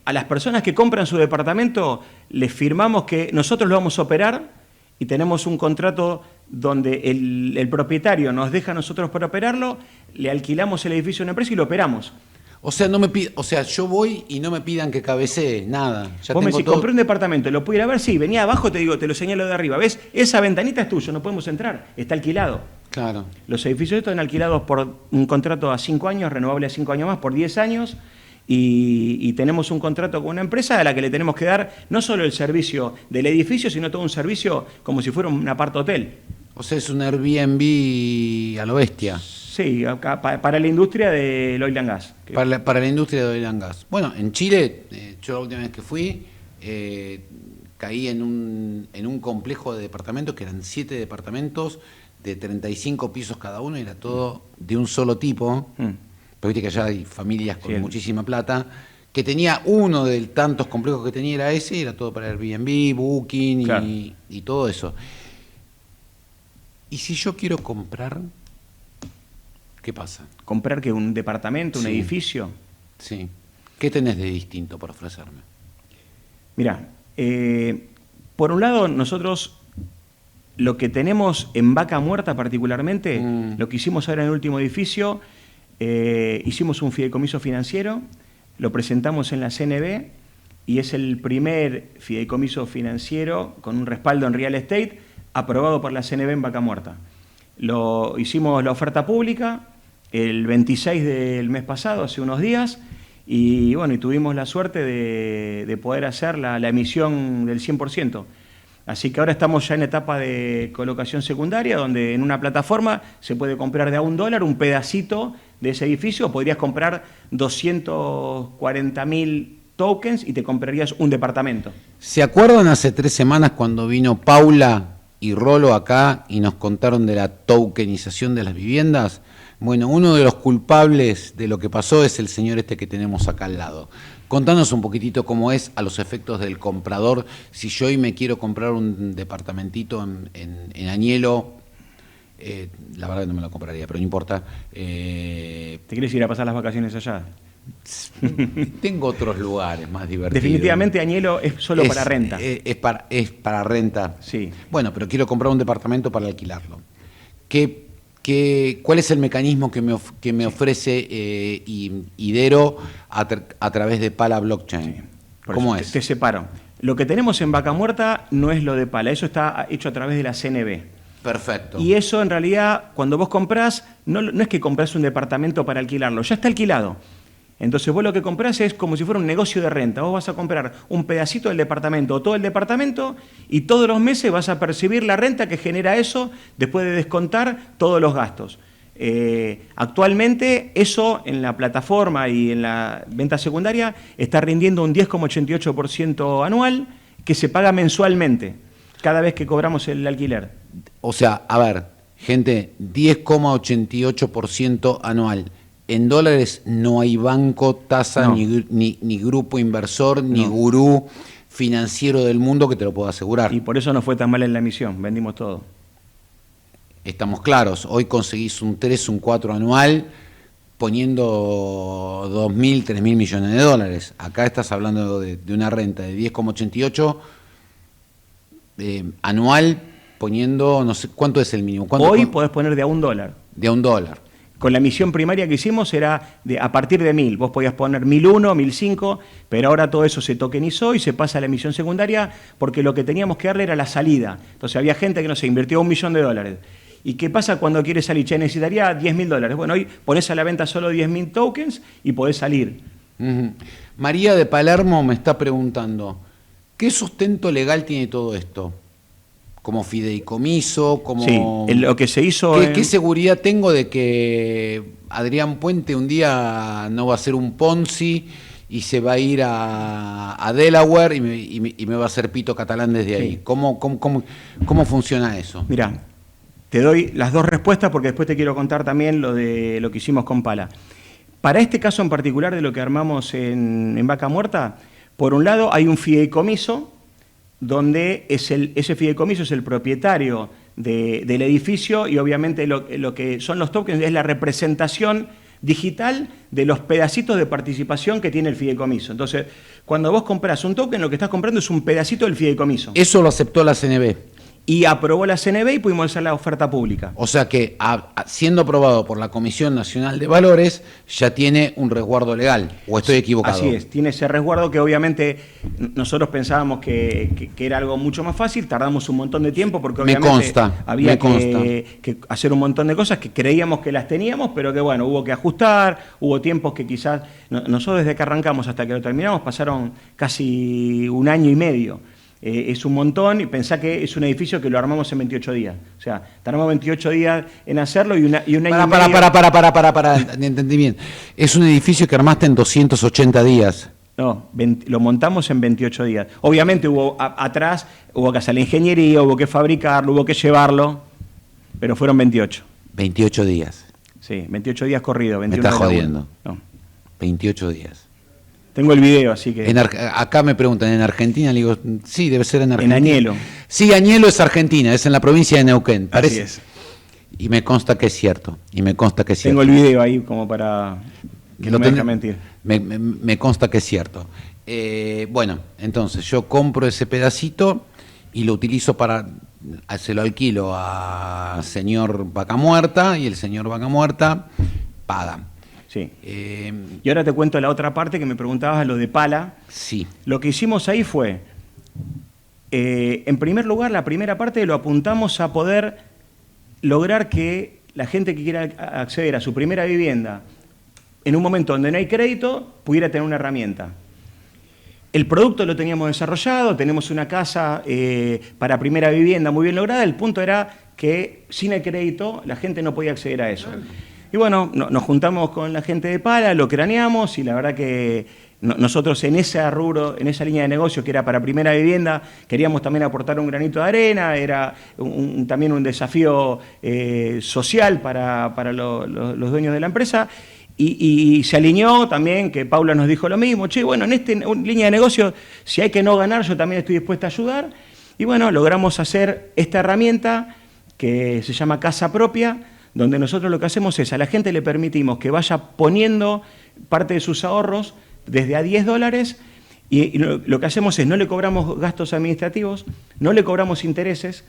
A las personas que compran su departamento les firmamos que nosotros lo vamos a operar, y tenemos un contrato donde el propietario nos deja a nosotros para operarlo, le alquilamos el edificio a una empresa y lo operamos. O sea, yo voy y no me pidan que cabecee, nada. Ya Vos me tengo decís, todo. compré un departamento, ¿lo puedo ir a ver? Sí, venía abajo, te digo, te lo señalo de arriba. ¿Ves? Esa ventanita es tuya, no podemos entrar, está alquilado. Claro. Los edificios están alquilados por un contrato a 5 años, renovable a 5 años más, por 10 años, y tenemos un contrato con una empresa a la que le tenemos que dar no solo el servicio del edificio, sino todo un servicio como si fuera un apart-hotel. O sea, es un Airbnb a lo bestia. Sí, acá, para la industria del oil and gas. Para la industria de oil and gas. Bueno, en Chile, yo la última vez que fui, caí en un complejo de departamentos, que eran 7 departamentos de 35 pisos cada uno, y era todo de un solo tipo. Pero viste que allá hay familias con muchísima plata, que tenía uno de tantos complejos que tenía, era ese, y era todo para Airbnb, Booking, claro, y todo eso. ¿Y si yo quiero comprar, qué pasa? ¿Comprar qué? ¿Un departamento, un edificio? Sí. ¿Qué tenés de distinto para ofrecerme? Mirá, por un lado, nosotros lo que tenemos en Vaca Muerta particularmente, lo que hicimos ahora en el último edificio, hicimos un fideicomiso financiero, lo presentamos en la CNB, y es el primer fideicomiso financiero con un respaldo en real estate aprobado por la CNB en Vaca Muerta. Hicimos la oferta pública el 26 del mes pasado, hace unos días, y bueno, y tuvimos la suerte de poder hacer la emisión del 100%. Así que ahora estamos ya en etapa de colocación secundaria, donde en una plataforma se puede comprar de a $1 un pedacito de ese edificio, o podrías comprar 240.000 tokens y te comprarías un departamento. ¿Se acuerdan hace 3 semanas cuando vino Paula y Rolo acá y nos contaron de la tokenización de las viviendas? Bueno, uno de los culpables de lo que pasó es el señor este que tenemos acá al lado. Contanos un poquitito cómo es a los efectos del comprador. Si yo hoy me quiero comprar un departamentito en Añelo, la verdad que no me lo compraría, pero no importa. ¿Te quieres ir a pasar las vacaciones allá? Tengo otros lugares más divertidos. Definitivamente Añelo es solo para renta. Es para renta. Sí. Bueno, pero quiero comprar un departamento para alquilarlo. ¿Cuál es el mecanismo que me ofrece Idero a través de Pala Blockchain? Sí. ¿Cómo es? Te separo. Lo que tenemos en Vaca Muerta no es lo de Pala, eso está hecho a través de la CNB. Perfecto. Y eso en realidad, cuando vos comprás, no es que comprás un departamento para alquilarlo, ya está alquilado. Entonces vos lo que comprás es como si fuera un negocio de renta. Vos vas a comprar un pedacito del departamento o todo el departamento y todos los meses vas a percibir la renta que genera eso después de descontar todos los gastos. Actualmente eso en la plataforma y en la venta secundaria está rindiendo un 10,88% anual que se paga mensualmente cada vez que cobramos el alquiler. O sea, a ver, gente, 10,88% anual. En dólares no hay banco, tasa, No. ni grupo inversor, ni gurú financiero del mundo que te lo pueda asegurar. Y por eso no fue tan mal en la emisión, vendimos todo. Estamos claros, hoy conseguís un 3, un 4 anual poniendo 2.000, 3.000 millones de dólares. Acá estás hablando de una renta de 10,88 anual poniendo, no sé, ¿cuánto es el mínimo? Hoy podés poner de a $1. De a $1. Con la emisión primaria que hicimos era a partir de 1.000. Vos podías poner 1.001, 1.005, pero ahora todo eso se tokenizó y se pasa a la emisión secundaria porque lo que teníamos que darle era la salida. Entonces había gente que, no sé, invirtió $1 millón. ¿Y qué pasa cuando quiere salir? Che, necesitaría $10.000. Bueno, hoy ponés a la venta solo 10.000 tokens y podés salir. María de Palermo me está preguntando, ¿qué sustento legal tiene todo esto? ¿Como fideicomiso? Como... Sí, lo que se hizo... ¿Qué seguridad tengo de que Adrián Puente un día no va a ser un Ponzi y se va a ir a Delaware y me va a hacer pito catalán desde ahí? Sí. ¿Cómo funciona eso? Mirá, te doy las dos respuestas porque después te quiero contar también lo de lo que hicimos con Pala. Para este caso en particular de lo que armamos en Vaca Muerta, por un lado hay un fideicomiso donde ese fideicomiso es el propietario del edificio y obviamente lo que son los tokens es la representación digital de los pedacitos de participación que tiene el fideicomiso. Entonces, cuando vos compras un token, lo que estás comprando es un pedacito del fideicomiso. Eso lo aceptó la CNB. Y aprobó la CNB y pudimos hacer la oferta pública. O sea que, siendo aprobado por la Comisión Nacional de Valores, ya tiene un resguardo legal, ¿o estoy equivocado? Así es, tiene ese resguardo que obviamente nosotros pensábamos que era algo mucho más fácil, tardamos un montón de tiempo porque obviamente había que hacer un montón de cosas que creíamos que las teníamos, pero que bueno, hubo que ajustar, hubo tiempos que quizás, nosotros desde que arrancamos hasta que lo terminamos pasaron casi un año y medio. Es un montón y pensá que es un edificio que lo armamos en 28 días. O sea, tardamos 28 días en hacerlo y un año y medio... Para, entendí bien. Es un edificio que armaste en 280 días. No, lo montamos en 28 días. Obviamente atrás hubo que hacer la ingeniería, hubo que fabricarlo, hubo que llevarlo, pero fueron 28. 28 días. Sí, 28 días corrido. 21 Me estás jodiendo. No. 28 días. Tengo el video, así que... Acá me preguntan, ¿en Argentina? Le digo, sí, debe ser en Argentina. En Añelo. Sí, Añelo es Argentina, es en la provincia de Neuquén. Así es. Y me consta que es cierto. Tengo el video ahí como para que no me deje mentir. Me consta que es cierto. Bueno, entonces yo compro ese pedacito y lo utilizo se lo alquilo a señor Vaca Muerta y el señor Vaca Muerta paga. Sí. Y ahora te cuento la otra parte que me preguntabas, lo de Pala. Sí. Lo que hicimos ahí fue, en primer lugar, la primera parte lo apuntamos a poder lograr que la gente que quiera acceder a su primera vivienda, en un momento donde no hay crédito, pudiera tener una herramienta. El producto lo teníamos desarrollado, tenemos una casa para primera vivienda muy bien lograda, el punto era que sin el crédito la gente no podía acceder a eso. Y bueno, nos juntamos con la gente de Pala, lo craneamos y la verdad que nosotros en ese rubro, en esa línea de negocio que era para primera vivienda, queríamos también aportar un granito de arena, era también un desafío social para los dueños de la empresa. Y se alineó también, que Paula nos dijo lo mismo, che, bueno, en esta línea de negocio, si hay que no ganar, yo también estoy dispuesta a ayudar. Y bueno, logramos hacer esta herramienta que se llama Casa Propia, donde nosotros lo que hacemos es, a la gente le permitimos que vaya poniendo parte de sus ahorros desde a $10, y lo que hacemos es, no le cobramos gastos administrativos, no le cobramos intereses,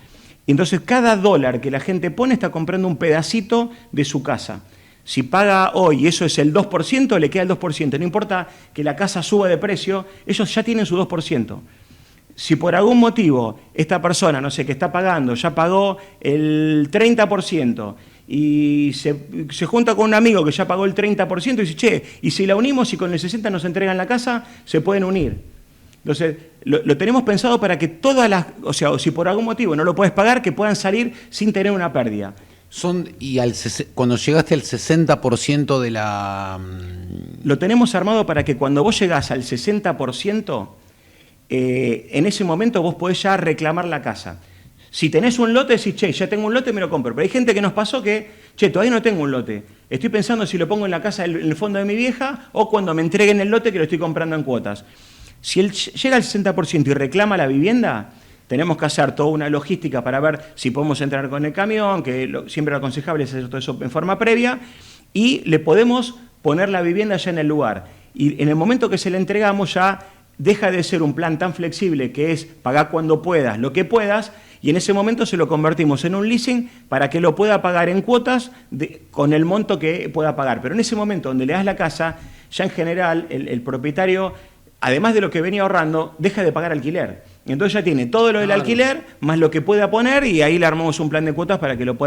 y entonces cada dólar que la gente pone está comprando un pedacito de su casa. Si paga hoy, eso es el 2%, le queda el 2%. No importa que la casa suba de precio, ellos ya tienen su 2%. Si por algún motivo esta persona, no sé, que está pagando, ya pagó el 30% y se junta con un amigo que ya pagó el 30% y dice, che, y si la unimos y con el 60% nos entregan la casa, se pueden unir. Entonces, lo tenemos pensado para que todas las, o sea, si por algún motivo no lo puedes pagar, que puedan salir sin tener una pérdida. Cuando llegaste al 60% de la... Lo tenemos armado para que cuando vos llegás al 60%, en ese momento vos podés ya reclamar la casa. Si tenés un lote, decís, che, ya tengo un lote, me lo compro. Pero hay gente que nos pasó que, che, todavía no tengo un lote. Estoy pensando si lo pongo en la casa, en el fondo de mi vieja, o cuando me entreguen el lote que lo estoy comprando en cuotas. Si él llega al 60% y reclama la vivienda, tenemos que hacer toda una logística para ver si podemos entrar con el camión, que siempre lo aconsejable es hacer todo eso en forma previa, y le podemos poner la vivienda ya en el lugar. Y en el momento que se le entregamos ya deja de ser un plan tan flexible que es pagar cuando puedas, lo que puedas, y en ese momento se lo convertimos en un leasing para que lo pueda pagar en cuotas con el monto que pueda pagar. Pero en ese momento donde le das la casa, ya en general el propietario, además de lo que venía ahorrando, deja de pagar alquiler. Entonces ya tiene todo lo del alquiler, más lo que pueda poner, y ahí le armamos un plan de cuotas para que lo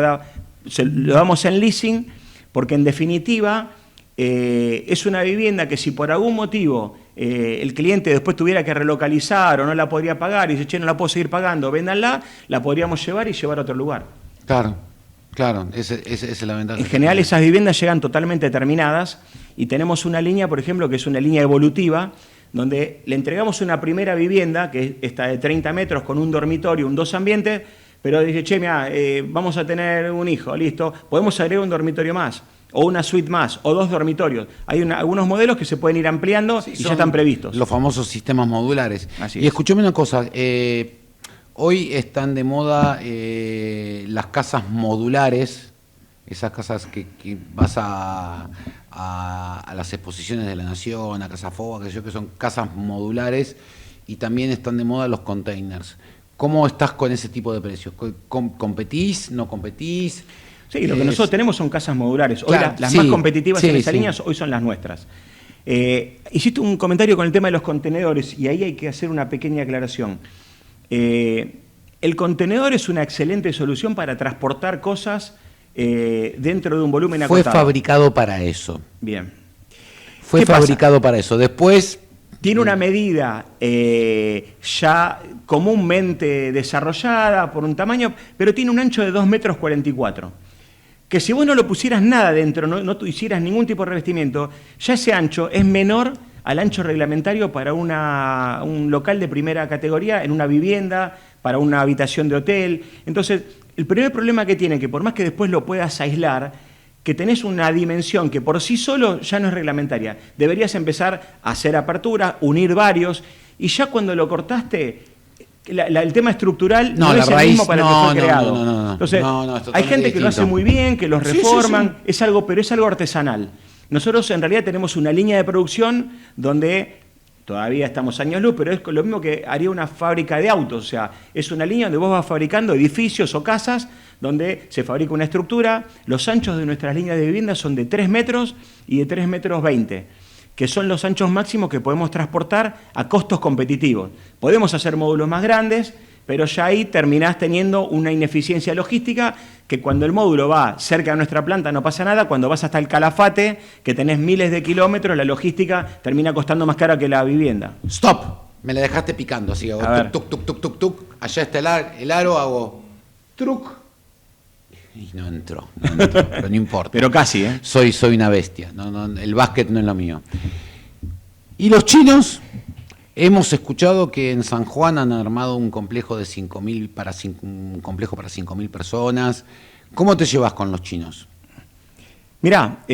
damos en leasing, porque en definitiva es una vivienda que si por algún motivo el cliente después tuviera que relocalizar o no la podría pagar y dice, che, no la puedo seguir pagando, véndanla, la podríamos llevar y llevar a otro lugar. Claro, esa es la ventaja. En general esas viviendas llegan totalmente terminadas y tenemos una línea, por ejemplo, que es una línea evolutiva, donde le entregamos una primera vivienda, que está de 30 metros con un dormitorio, un 2 ambientes, pero dice, che, mira, vamos a tener un hijo, listo, podemos agregar un dormitorio más, o una suite más, o 2 dormitorios. Hay algunos modelos que se pueden ir ampliando y ya están previstos. Los famosos sistemas modulares. Así y es. Escuchame una cosa, hoy están de moda las casas modulares, esas casas que vas a las exposiciones de la Nación, a Casa Foga, que son casas modulares, y también están de moda los containers. ¿Cómo estás con ese tipo de precios? ¿Competís? ¿No competís? Sí, lo que nosotros tenemos son casas modulares. Hoy Claro, las sí, más competitivas sí, en esa sí. línea hoy son las nuestras. Hiciste un comentario con el tema de los contenedores y ahí hay que hacer una pequeña aclaración. El contenedor es una excelente solución para transportar cosas dentro de un volumen acotado. Fue fabricado para eso. Bien. Fue ¿Qué fabricado para eso. Después... Tiene una medida ya comúnmente desarrollada por un tamaño, pero tiene un ancho de 2,44 metros. Que si vos no lo pusieras nada dentro, no hicieras ningún tipo de revestimiento, ya ese ancho es menor al ancho reglamentario para un local de primera categoría, en una vivienda, para una habitación de hotel. Entonces, el primer problema que tiene, que por más que después lo puedas aislar, que tenés una dimensión que por sí solo ya no es reglamentaria. Deberías empezar a hacer aperturas, unir varios, y ya cuando lo cortaste, el tema estructural no es el mismo para el que fue creado. No. Entonces, hay gente que lo hace muy bien, que los reforman, sí. Pero es algo artesanal. Nosotros en realidad tenemos una línea de producción donde todavía estamos años luz, pero es lo mismo que haría una fábrica de autos. O sea, es una línea donde vos vas fabricando edificios o casas donde se fabrica una estructura. Los anchos de nuestras líneas de vivienda son de 3 metros y de 3,20 metros, que son los anchos máximos que podemos transportar a costos competitivos. Podemos hacer módulos más grandes, pero ya ahí terminás teniendo una ineficiencia logística que cuando el módulo va cerca de nuestra planta no pasa nada, cuando vas hasta el Calafate, que tenés miles de kilómetros, la logística termina costando más cara que la vivienda. ¡Stop! Me la dejaste picando, así hago tuc, tuc, tuc, tuc, tuc. Allá está el aro, hago truc. Y no entró, pero no importa. Pero casi, ¿eh? Soy una bestia, el básquet no es lo mío. ¿Y los chinos? Hemos escuchado que en San Juan han armado un complejo de 5.000 complejo para 5.000 personas. ¿Cómo te llevas con los chinos? Mirá,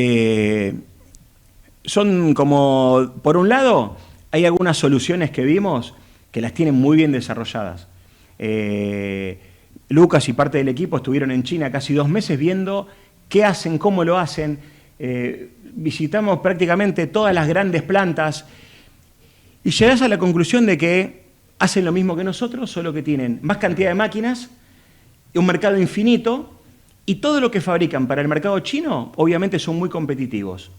son como, por un lado, hay algunas soluciones que vimos que las tienen muy bien desarrolladas. Lucas y parte del equipo estuvieron en China casi 2 meses viendo qué hacen, cómo lo hacen. Visitamos prácticamente todas las grandes plantas y llegás a la conclusión de que hacen lo mismo que nosotros, solo que tienen más cantidad de máquinas, un mercado infinito, y todo lo que fabrican para el mercado chino, obviamente son muy competitivos.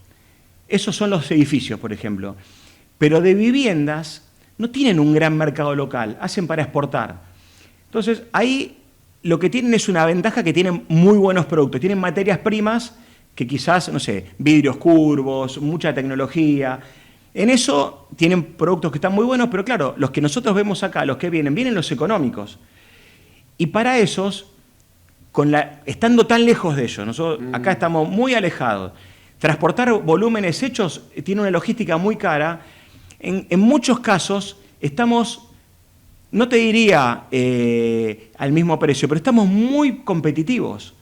Esos son los edificios, por ejemplo. Pero de viviendas no tienen un gran mercado local, hacen para exportar. Entonces, ahí lo que tienen es una ventaja que tienen muy buenos productos, tienen materias primas que quizás, no sé, vidrios curvos, mucha tecnología. En eso tienen productos que están muy buenos, pero claro, los que nosotros vemos acá, los que vienen los económicos. Y para esos, estando tan lejos de ellos, nosotros acá estamos muy alejados, transportar volúmenes hechos tiene una logística muy cara. En muchos casos estamos, no te diría al mismo precio, pero estamos muy competitivos.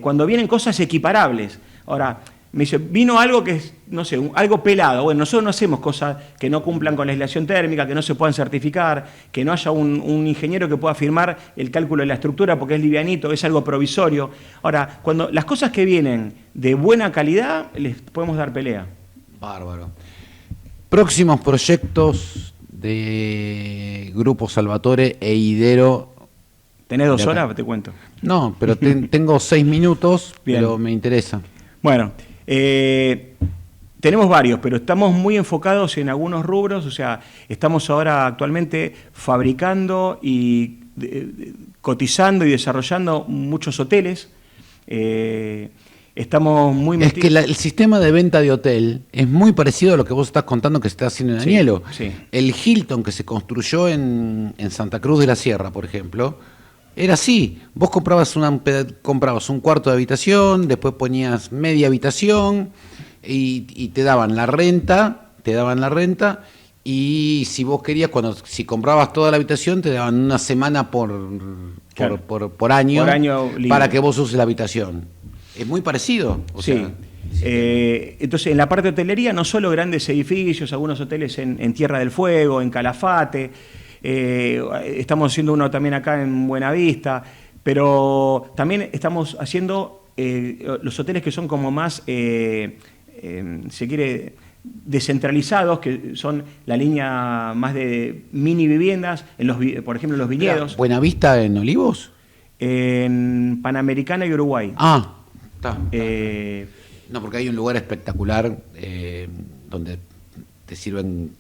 Cuando vienen cosas equiparables. Ahora, me dice, vino algo que es, no sé, algo pelado. Bueno, nosotros no hacemos cosas que no cumplan con la aislación térmica, que no se puedan certificar, que no haya un ingeniero que pueda firmar el cálculo de la estructura porque es livianito, es algo provisorio. Ahora, cuando las cosas que vienen de buena calidad, les podemos dar pelea. Bárbaro. Próximos proyectos de Grupo Salvatore e Idero. ¿Tenés 2 horas? Te cuento. No, pero tengo 6 minutos, Bien. pero me interesa. Bueno, tenemos varios, pero estamos muy enfocados en algunos rubros. O sea, estamos ahora actualmente fabricando y cotizando y desarrollando muchos hoteles. Estamos muy metidos. Es que el sistema de venta de hotel es muy parecido a lo que vos estás contando que se está haciendo en Anielo. Sí. El Hilton que se construyó en Santa Cruz de la Sierra, por ejemplo, era así. Vos comprabas un cuarto de habitación, después ponías media habitación y te daban la renta, y si vos querías, si comprabas toda la habitación, te daban una semana por año para que vos uses la habitación. Es muy parecido. Sí. Entonces, en la parte de hotelería, no solo grandes edificios, algunos hoteles en Tierra del Fuego, en Calafate, estamos haciendo uno también acá en Buenavista, pero también estamos haciendo los hoteles que son como más, se quiere, descentralizados, que son la línea más de mini viviendas, por ejemplo en los viñedos. ¿Buenavista en Olivos? En Panamericana y Uruguay. Ah, está. No, porque hay un lugar espectacular donde te sirven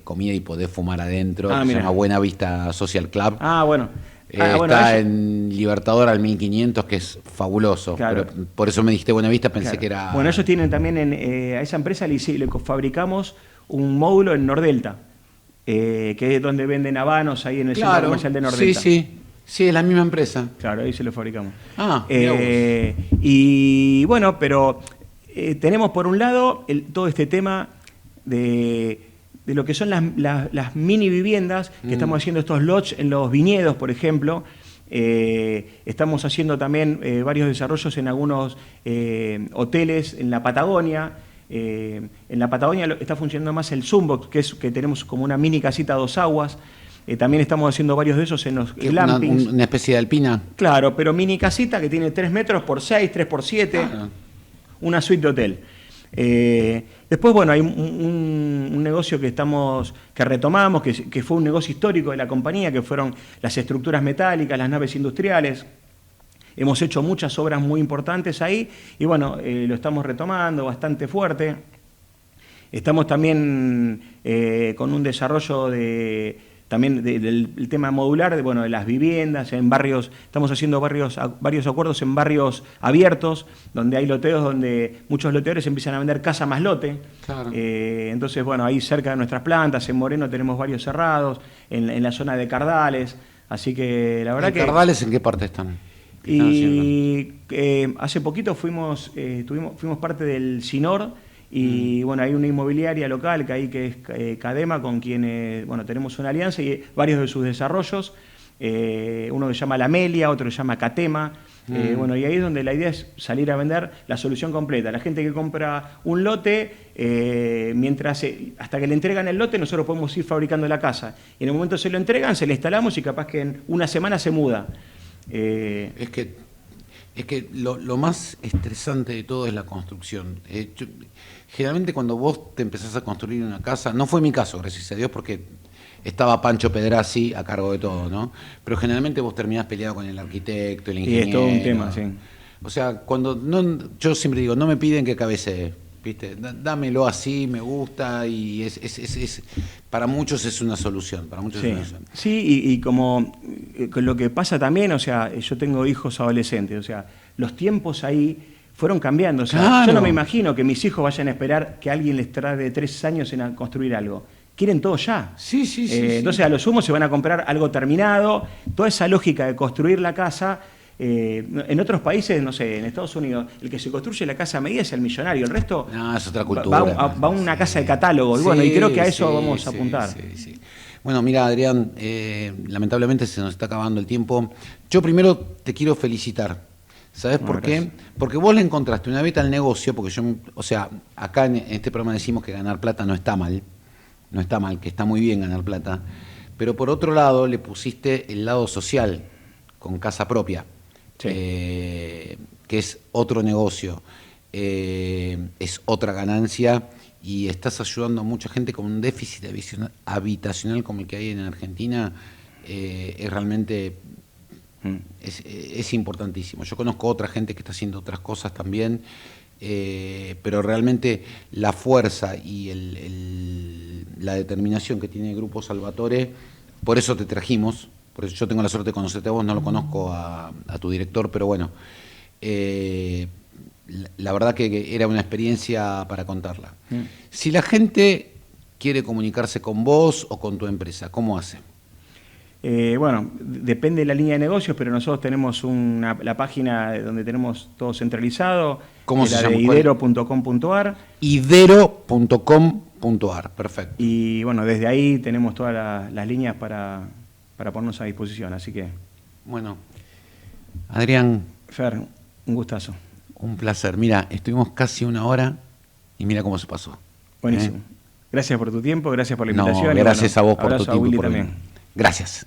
comida y podés fumar adentro, se llama Buenavista Social Club. Ah, bueno. Está en Libertador al 1500, que es fabuloso. Claro. Pero por eso me dijiste Buenavista, pensé que era... Bueno, ellos tienen también, a esa empresa le fabricamos un módulo en Nordelta, que es donde venden habanos, ahí en el centro comercial de Nordelta. Sí, es la misma empresa. Claro, ahí se lo fabricamos. Y bueno, pero tenemos por un lado todo este tema de lo que son las mini viviendas, que estamos haciendo estos lodges en los viñedos, por ejemplo. Estamos haciendo también varios desarrollos en algunos hoteles en la Patagonia. En la Patagonia está funcionando más el Zumbox, que tenemos como una mini casita a 2 aguas. También estamos haciendo varios de esos en los glampings. Una especie de alpina. Claro, pero mini casita que tiene 3 metros por 6, 3 por 7, una suite de hotel. Después, bueno, hay un negocio que retomamos, que fue un negocio histórico de la compañía, que fueron las estructuras metálicas, las naves industriales. Hemos hecho muchas obras muy importantes ahí y bueno, lo estamos retomando bastante fuerte. Estamos también con un desarrollo también del tema modular, de las viviendas, en barrios, estamos haciendo varios acuerdos en barrios abiertos, donde hay loteos, donde muchos loteadores empiezan a vender casa más lote. Claro. Entonces, bueno, ahí cerca de nuestras plantas, en Moreno tenemos varios cerrados, en la zona de Cardales, así que la verdad que... ¿Cardales en qué parte están? Y hace poquito fuimos parte del SINOR, y bueno, hay una inmobiliaria local que es Cadema, con quien tenemos una alianza y varios de sus desarrollos, uno que se llama La Amelia, otro que se llama Catema, y ahí es donde la idea es salir a vender la solución completa. La gente que compra un lote, hasta que le entregan el lote, nosotros podemos ir fabricando la casa, y en el momento se lo entregan, se le instalamos y capaz que en una semana se muda. Es que lo más estresante de todo es la construcción. Generalmente cuando vos te empezás a construir una casa, no fue mi caso, gracias a Dios, porque estaba Pancho Pedrassi a cargo de todo, ¿no? Pero generalmente vos terminás peleado con el arquitecto, el ingeniero. Y es todo un tema, sí. O sea, yo siempre digo, no me piden que cabecee, ¿viste? Dámelo así, me gusta, y para muchos es una solución, para muchos sí. es una solución. Sí, y como con lo que pasa también, o sea, yo tengo hijos adolescentes, o sea, los tiempos ahí fueron cambiando, o sea, Claro. yo no me imagino que mis hijos vayan a esperar que alguien les tarde 3 años en construir algo. Quieren todo ya. Sí. Entonces, a lo sumo se van a comprar algo terminado. Toda esa lógica de construir la casa, en otros países, no sé, en Estados Unidos, el que se construye la casa a medida es el millonario. El resto No, es otra cultura. va a una casa de catálogo. Y bueno, y creo que a eso vamos a apuntar. Sí. Bueno, mira, Adrián, lamentablemente se nos está acabando el tiempo. Yo primero te quiero felicitar. ¿Sabes por qué? Porque vos le encontraste una beta al negocio, porque acá en este programa decimos que ganar plata no está mal. No está mal, que está muy bien ganar plata, pero por otro lado le pusiste el lado social, con casa propia, Sí. Que es otro negocio, es otra ganancia, y estás ayudando a mucha gente con un déficit habitacional como el que hay en Argentina. Es realmente es importantísimo. Yo conozco otra gente que está haciendo otras cosas también, pero realmente la fuerza y la determinación que tiene el Grupo Salvatore, por eso te trajimos, por eso yo tengo la suerte de conocerte a vos, no lo conozco a tu director, pero bueno, la verdad que era una experiencia para contarla. Si la gente quiere comunicarse con vos o con tu empresa, ¿cómo hace? Bueno, depende de la línea de negocios, pero nosotros tenemos la página donde tenemos todo centralizado. ¿Cómo se llama? idero.com.ar. Idero.com.ar, perfecto. Y bueno, desde ahí tenemos todas las líneas para ponernos a disposición, así que... Bueno, Adrián. Fer, un gustazo. Un placer. Mira, estuvimos casi 1 hora y mira cómo se pasó. Buenísimo. Gracias por tu tiempo, gracias por la invitación. No, gracias a vos por tu abrazo a tiempo. Willy también. Gracias.